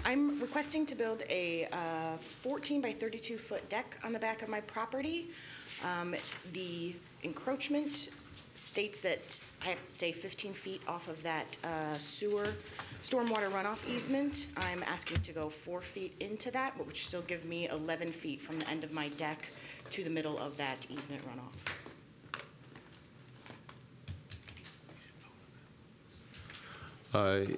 I'm requesting to build a 14 by 32 foot deck on the back of my property. The encroachment states that I have to stay 15 feet off of that stormwater runoff easement. I'm asking to go 4 feet into that, but which still give me 11 feet from the end of my deck to the middle of that easement runoff.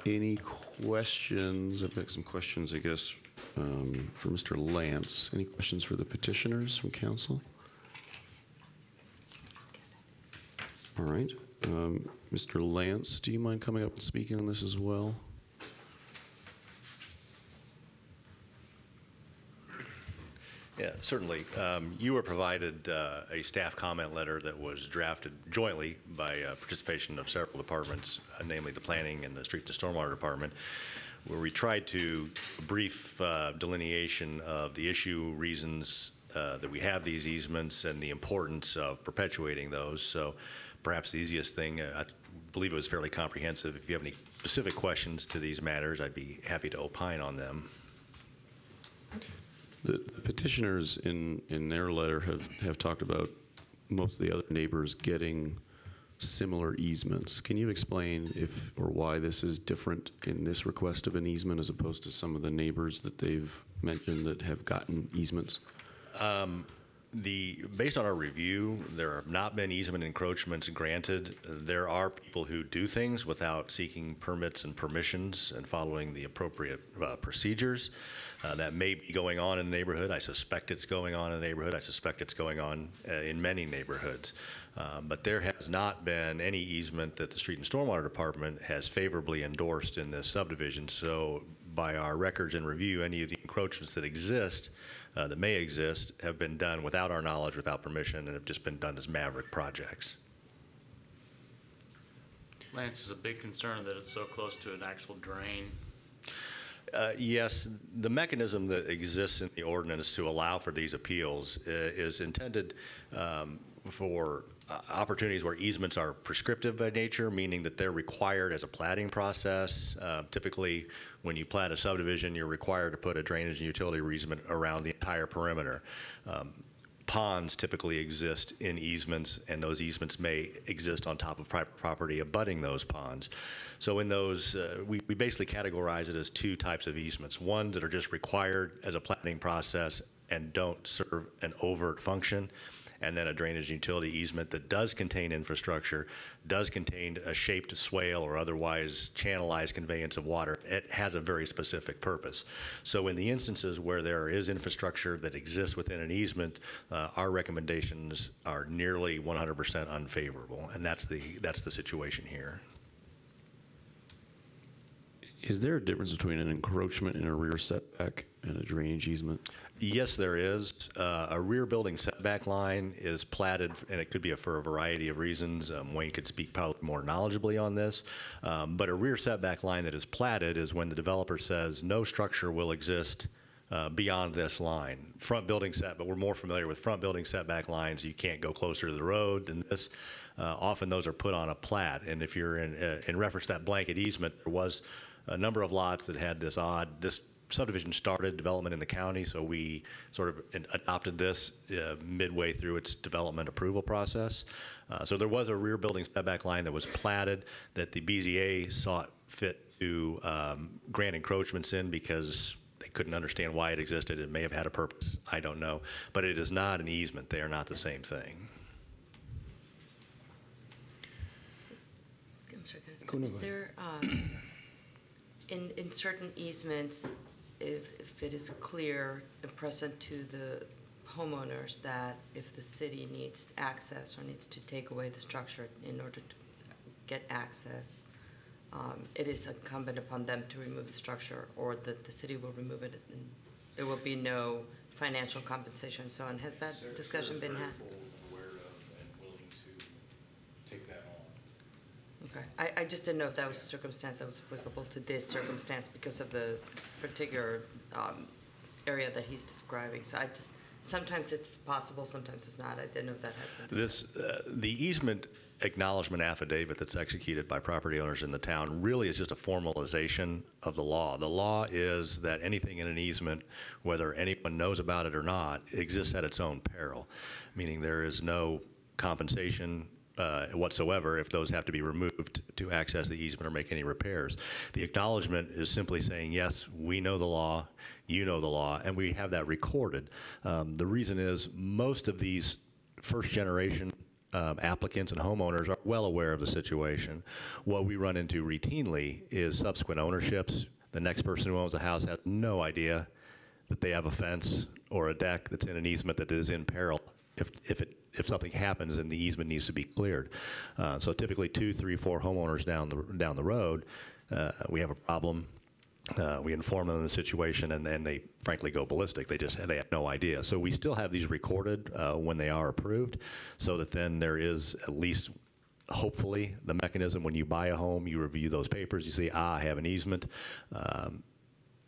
Any questions? I've got some questions, I guess, for Mr. Lance. Any questions for the petitioners from council? All right. Mr. Lance, do you mind coming up and speaking on this as well? Yeah, certainly. You were provided a staff comment letter that was drafted jointly by participation of several departments, namely the Planning and the Street and Stormwater Department, where we tried to brief delineation of the issue, reasons that we have these easements, and the importance of perpetuating those. So perhaps the easiest thing, I believe it was fairly comprehensive. If you have any specific questions to these matters, I'd be happy to opine on them. The petitioners in their letter have talked about most of the other neighbors getting similar easements. Can you explain if or why this is different in this request of an easement as opposed to some of the neighbors that they've mentioned that have gotten easements? Based on our review, there have not been easement encroachments granted. There are people who do things without seeking permits and permissions and following the appropriate procedures. That may be going on in the neighborhood. I suspect it's going on in the neighborhood. I suspect it's going on in many neighborhoods. But there has not been any easement that the Street and Stormwater Department has favorably endorsed in this subdivision. So by our records and review, any of the encroachments that exist, that may exist, have been done without our knowledge, without permission, and have just been done as maverick projects. Lance, is a big concern that it's so close to an actual drain. Yes, the mechanism that exists in the ordinance to allow for these appeals is intended for opportunities where easements are prescriptive by nature, meaning that they're required as a platting process. Typically, when you plat a subdivision, you're required to put a drainage and utility easement around the entire perimeter. Ponds typically exist in easements, and those easements may exist on top of private property abutting those ponds. So in those, we basically categorize it as two types of easements. One that are just required as a platting process and don't serve an overt function, and then a drainage and utility easement that does contain infrastructure, does contain a shaped swale or otherwise channelized conveyance of water. It has a very specific purpose. So in the instances where there is infrastructure that exists within an easement, our recommendations are nearly 100% unfavorable, and that's the situation here. Is there a difference between an encroachment in a rear setback and a drainage easement? Yes, there is. A rear building setback line is platted, and it could be for a variety of reasons. Wayne could speak probably more knowledgeably on this. But a rear setback line that is platted is when the developer says no structure will exist beyond this line. Front building set, but we're more familiar with front building setback lines. You can't go closer to the road than this. Often those are put on a plat, and if you're in reference to that blanket easement, there was a number of lots that had this subdivision started development in the county, so we sort of adopted this midway through its development approval process. So there was a rear building setback line that was platted that the BZA sought fit to grant encroachments in because they couldn't understand why it existed. It may have had a purpose. I don't know. But it is not an easement. They are not the same thing. I'm sorry, guys. Is there, in certain easements, if it is clear and present to the homeowners that if the city needs access or needs to take away the structure in order to get access, it is incumbent upon them to remove the structure, or that the city will remove it and there will be no financial compensation and so on. Has that discussion been had? Aware of and willing to take that on. Okay. I just didn't know if that was a circumstance that was applicable to this circumstance because of the particular area that he's describing. So I just Sometimes it's possible, sometimes it's not. I didn't know if that had been. The easement acknowledgement affidavit that's executed by property owners in the town really is just a formalization of the law. The law is that anything in an easement, whether anyone knows about it or not, exists at its own peril, meaning there is no compensation whatsoever if those have to be removed to access the easement or make any repairs. The acknowledgement is simply saying, yes, we know the law, you know the law, and we have that recorded. The reason is most of these first generation applicants and homeowners are well aware of the situation. What we run into routinely is subsequent ownerships. The next person who owns a house has no idea that they have a fence or a deck that's in an easement that is in peril if something happens and the easement needs to be cleared. So typically 2, 3, 4 homeowners down the road, we have a problem. We inform them of the situation, and then they frankly go ballistic. They have no idea. So we still have these recorded when they are approved, so that then there is at least, hopefully, the mechanism when you buy a home, you review those papers, you say, I have an easement.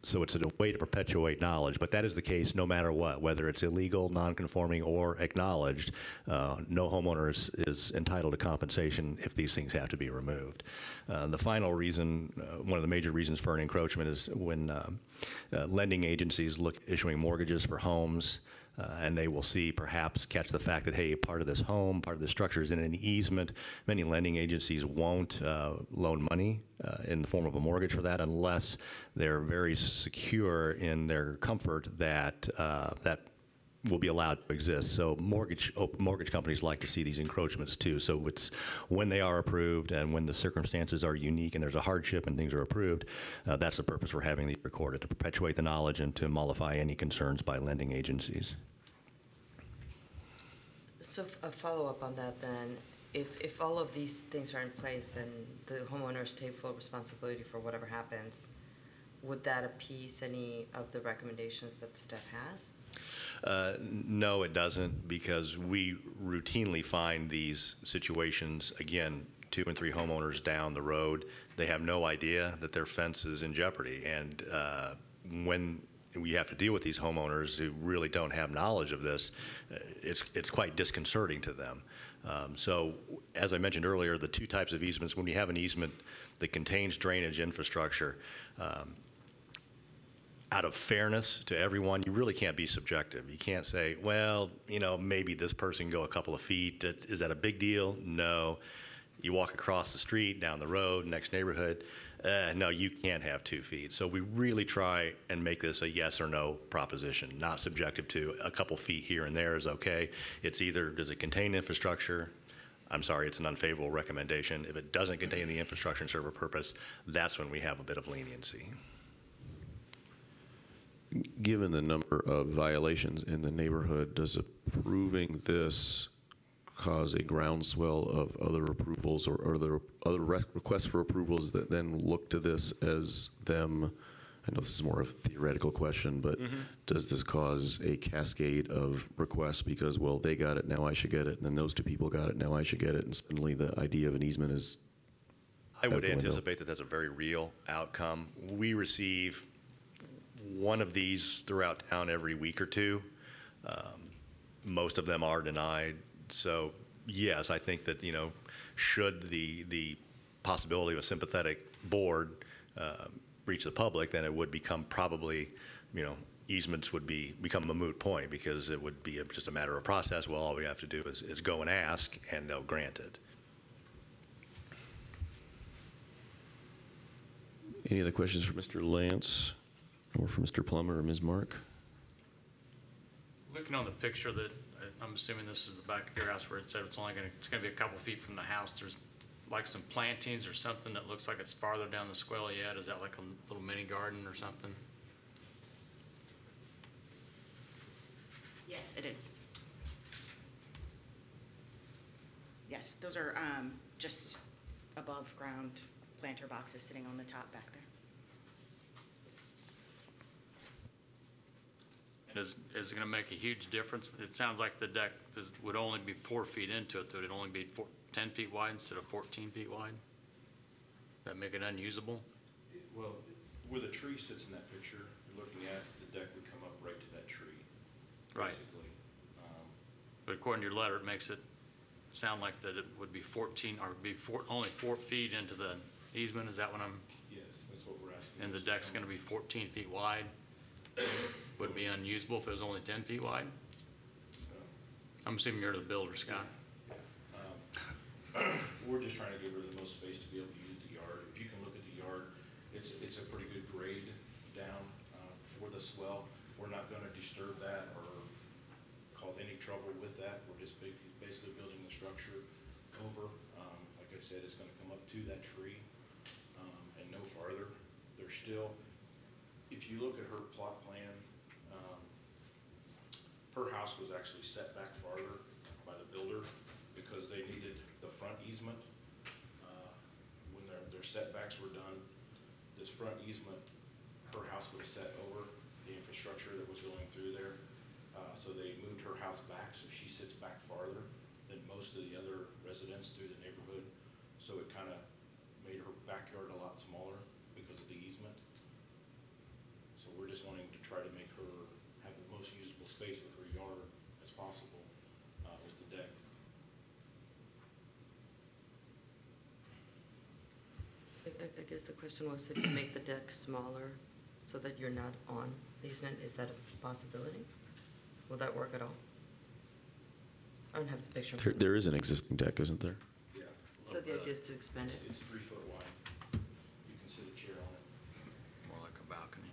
So it's a way to perpetuate knowledge, but that is the case no matter what, whether it's illegal, non-conforming, or acknowledged. No homeowner is entitled to compensation if these things have to be removed. The final reason, one of the major reasons for an encroachment is when lending agencies look at issuing mortgages for homes, and they will catch the fact that, hey, part of this home, part of the structure is in an easement. Many lending agencies won't loan money in the form of a mortgage for that unless they're very secure in their comfort that that will be allowed to exist. So mortgage companies like to see these encroachments too. So it's when they are approved and when the circumstances are unique and there's a hardship and things are approved, that's the purpose for having these recorded, to perpetuate the knowledge and to mollify any concerns by lending agencies. So a follow-up on that then, if all of these things are in place and the homeowners take full responsibility for whatever happens, would that appease any of the recommendations that the staff has? No, it doesn't, because we routinely find these situations, again, 2 and 3 homeowners down the road, they have no idea that their fence is in jeopardy. And when we have to deal with these homeowners who really don't have knowledge of this, it's quite disconcerting to them. So as I mentioned earlier, the 2 types of easements, when you have an easement that contains drainage infrastructure, out of fairness to everyone, you really can't be subjective. You can't say, well, maybe this person can go a couple of feet. Is that a big deal? No. You walk across the street, down the road, next neighborhood. No, you can't have 2 feet. So we really try and make this a yes or no proposition, not subjective to a couple feet here and there is okay. It's either, does it contain infrastructure? I'm sorry, it's an unfavorable recommendation. If it doesn't contain the infrastructure and serve a purpose, that's when we have a bit of leniency. Given the number of violations in the neighborhood, does approving this cause a groundswell of other approvals or other requests for approvals that then look to this as them? I know this is more of a theoretical question, but does this cause a cascade of requests because, well, they got it, now I should get it, and then those 2 people got it, now I should get it, and suddenly the idea of an easement is I would anticipate that that's a very real outcome. We receive one of these throughout town every week or 2. Most of them are denied. So yes, I think that, should the possibility of a sympathetic board reach the public, then it would become probably, easements would become a moot point, because it would be just a matter of process. Well, all we have to do is go and ask, and they'll grant it. Any other questions for Mr. Lance or for Mr. Plummer or Ms. Mark? Looking on the picture that, I'm assuming this is the back of your house where it said it's going to be a couple feet from the house. There's like some plantings or something that looks like it's farther down the swell yet. Is that like a little mini garden or something? Yes, it is. Yes, those are just above ground planter boxes sitting on the top back there. Is it going to make a huge difference? It sounds like the deck would only be 4 feet into it, so it'd only be 10 feet wide instead of 14 feet wide? That make it unusable? Well, where the tree sits in that picture you're looking at, the deck would come up right to that tree. Right. basically. But according to your letter, it makes it sound like that it would be 14, or be only 4 feet into the easement. Is that what I'm, Yes, that's what we're asking. and the deck's going to be 14 feet wide? Would it be unusable if it was only 10 feet wide? I'm assuming you're the builder, Scott. We're just trying to give her the most space to be able to use the yard. If you can look at the yard, it's a pretty good grade down for the swell. We're not going to disturb that or cause any trouble with that. We're just basically building the structure over. Like I said, it's going to come up to that tree and no farther. There's still, if you look at her plot plan, her house was actually set back farther by the builder because they needed the front easement. When their setbacks were done, this front easement, her house was set over the infrastructure that was going through there. So they moved her house back, so she sits back farther than most of the other residents through the neighborhood. So it kind of made her backyard a lot smaller because of the easement. So we're just wanting to try to make her have the most usable space with her yard as possible with the deck. I guess the question was if you make the deck smaller so that you're not on the easement, is that a possibility? Will that work at all? I don't have the picture. in front of me. There is an existing deck, isn't there? Yeah. So the idea is to expand it? It's 3 foot wide. You can sit a chair on it. More like a balcony.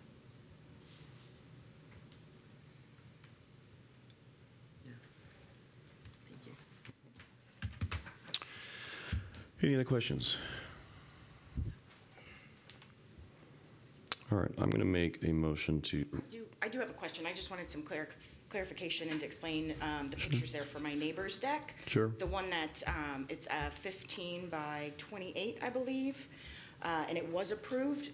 Yeah. Thank you. Any other questions? All right, I'm going to make a motion to, I do have a question. I just wanted some clarification and to explain the pictures there for my neighbor's deck. Sure. The one that, it's 15 by 28, I believe, and it was approved.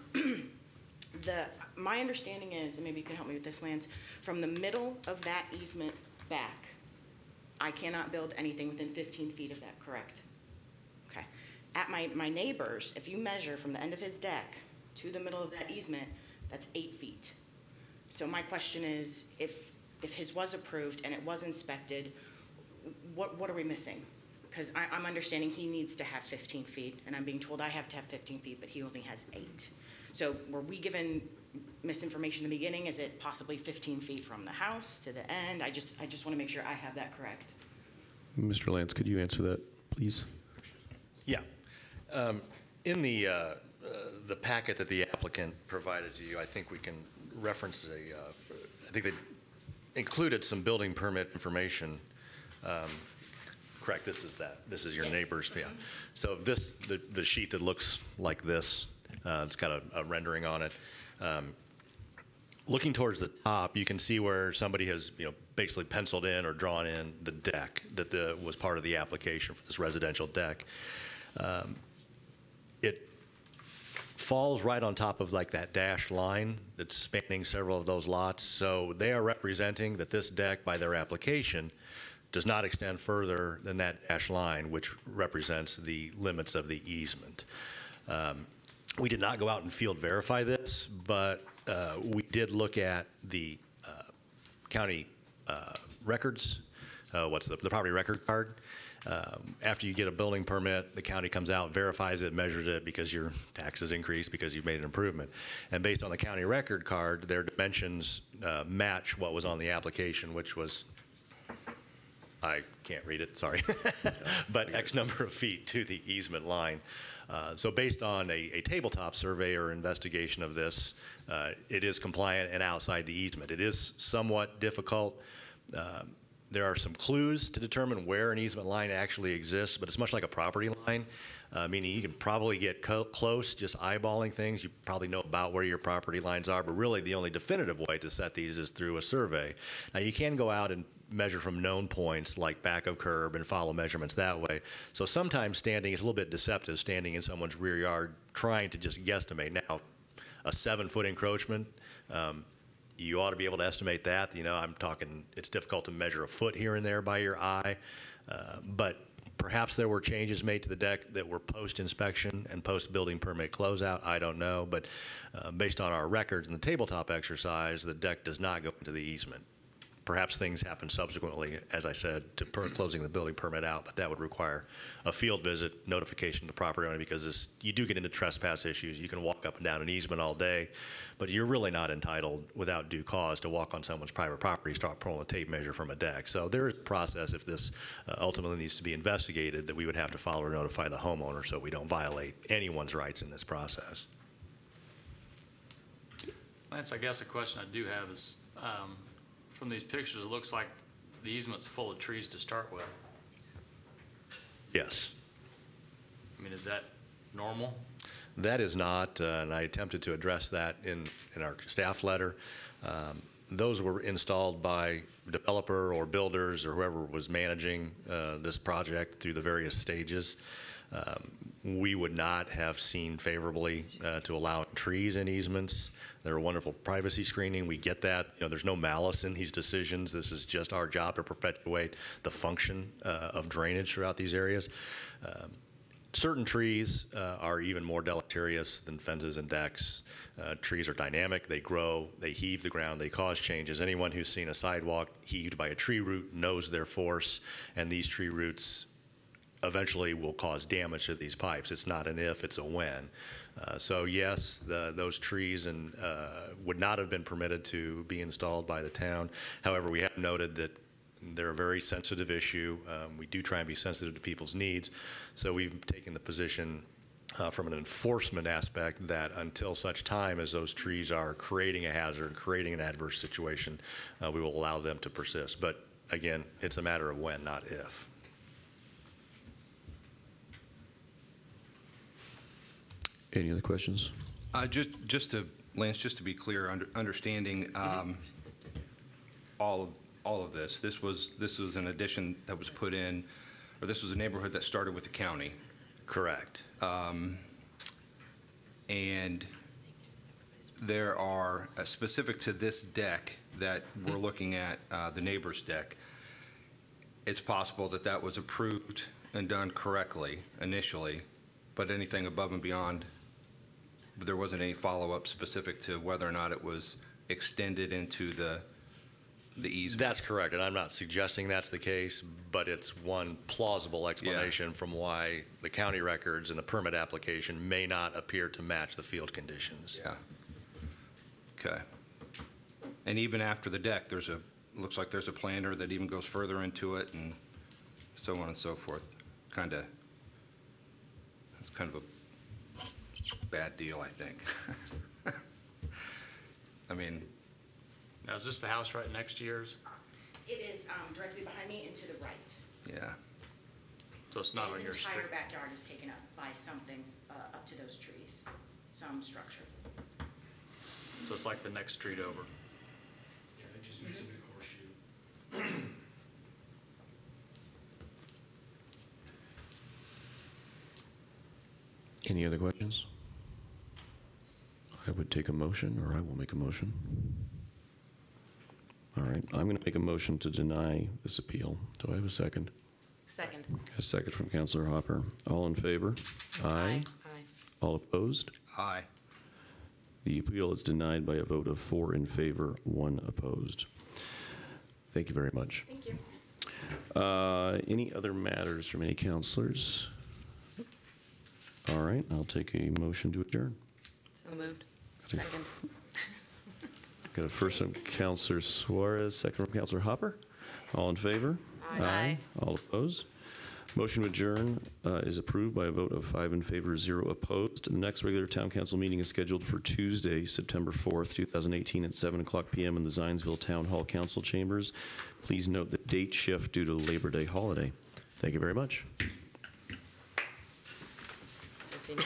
My understanding is, and maybe you can help me with this, Lance, from the middle of that easement back, I cannot build anything within 15 feet of that, correct? Okay. At my neighbor's, if you measure from the end of his deck to the middle of that easement, that's 8 feet. So my question is, if his was approved and it was inspected, what are we missing? Because I'm understanding he needs to have 15 feet, and I'm being told I have to have 15 feet, but he only has 8. So were we given misinformation in the beginning? Is it possibly 15 feet from the house to the end? I just want to make sure I have that correct. Mr. Lance, could you answer that, please? Yeah. In the packet that the applicant provided to you, I think we can reference I think they included some building permit information. Correct, this is your Yes. neighbor's, yeah. So the sheet that looks like this, it's got a rendering on it. Looking towards the top, you can see where somebody has, basically penciled in or drawn in the deck that was part of the application for this residential deck. It falls right on top of like that dashed line that's spanning several of those lots. So they are representing that this deck, by their application, does not extend further than that dashed line, which represents the limits of the easement. We did not go out and field verify this, but we did look at the county records, the property record card. After you get a building permit, the county comes out, verifies it, measures it because your taxes increased because you've made an improvement. And based on the county record card, their dimensions match what was on the application, which was, I can't read it, sorry, but X number of feet to the easement line. So based on a tabletop survey or investigation of this, it is compliant and outside the easement. It is somewhat difficult. There are some clues to determine where an easement line actually exists, but it's much like a property line, meaning you can probably get close just eyeballing things. You probably know about where your property lines are, but really the only definitive way to set these is through a survey. Now, you can go out and measure from known points like back of curb and follow measurements that way. So sometimes standing is a little bit deceptive, standing in someone's rear yard trying to just guesstimate. Now, a 7-foot encroachment, you ought to be able to estimate that. I'm talking, it's difficult to measure a foot here and there by your eye, but perhaps there were changes made to the deck that were post-inspection and post-building permit closeout. I don't know, but based on our records and the tabletop exercise, the deck does not go into the easement Perhaps things happen subsequently, as I said, to closing the building permit out, but that would require a field visit, notification to the property owner, because you do get into trespass issues. You can walk up and down an easement all day, but you're really not entitled without due cause to walk on someone's private property, start pulling a tape measure from a deck. So there is a process, if this ultimately needs to be investigated, that we would have to follow or notify the homeowner so we don't violate anyone's rights in this process. Lance, I guess a question I do have is, from these pictures, it looks like the easement's full of trees to start with. Yes. I mean, is that normal? That is not, and I attempted to address that in our staff letter. Those were installed by developer or builders or whoever was managing this project through the various stages. We would not have seen favorably to allow trees in easements. They're a wonderful privacy screening. We get that. You know, there's no malice in these decisions. This is just our job to perpetuate the function of drainage throughout these areas. Certain trees are even more deleterious than fences and decks. Trees are dynamic. They grow. They heave the ground. They cause changes. Anyone who's seen a sidewalk heaved by a tree root knows their force, and these tree roots eventually will cause damage to these pipes. It's not an if, it's a when. So yes, those trees would not have been permitted to be installed by the town. However, we have noted that they're a very sensitive issue. We do try and be sensitive to people's needs. So we've taken the position from an enforcement aspect that until such time as those trees are creating a hazard, creating an adverse situation, we will allow them to persist. But again, it's a matter of when, not if. Any other questions? Just to, Lance, just to be clear, understanding all of this, this was an addition that was put in, or this was a neighborhood that started with the county. Correct. And there are, specific to this deck that we're looking at, the neighbor's deck, it's possible that that was approved and done correctly initially, but anything above and beyond, there wasn't any follow-up specific to whether or not it was extended into the easement. That's correct, and I'm not suggesting that's the case, but it's one plausible explanation from why the county records and the permit application may not appear to match the field conditions. Yeah. Okay. And even after the deck, looks like there's a planter that even goes further into it and so on and so forth. It's kind of a bad deal, I think. I mean, Now, is this the house right next to yours? It is directly behind me and to the right. yeah. So it's not on your His street? entire backyard is taken up by something up to those trees, some structure. So it's like the next street over? Yeah, it just makes a big horseshoe. Any other questions? I would take a motion, or I will make a motion. All right, I'm going to make a motion to deny this appeal. Do I have a second? Second. A second from Councilor Hopper. All in favor? Aye. Aye. All opposed? Aye. The appeal is denied by a vote of 4 in favor, 1 opposed. Thank you very much. Thank you. Any other matters from any councilors? All right, I'll take a motion to adjourn. So moved. Second. Got a first from Councilor Suarez, second from Councilor Hopper. All in favor? Aye. All opposed? Motion to adjourn is approved by a vote of 5 in favor, 0 opposed. The next regular town council meeting is scheduled for Tuesday, September 4th, 2018 at 7 o'clock p.m. in the Zionsville Town Hall Council Chambers. Please note the date shift due to Labor Day holiday. Thank you very much. So if you need-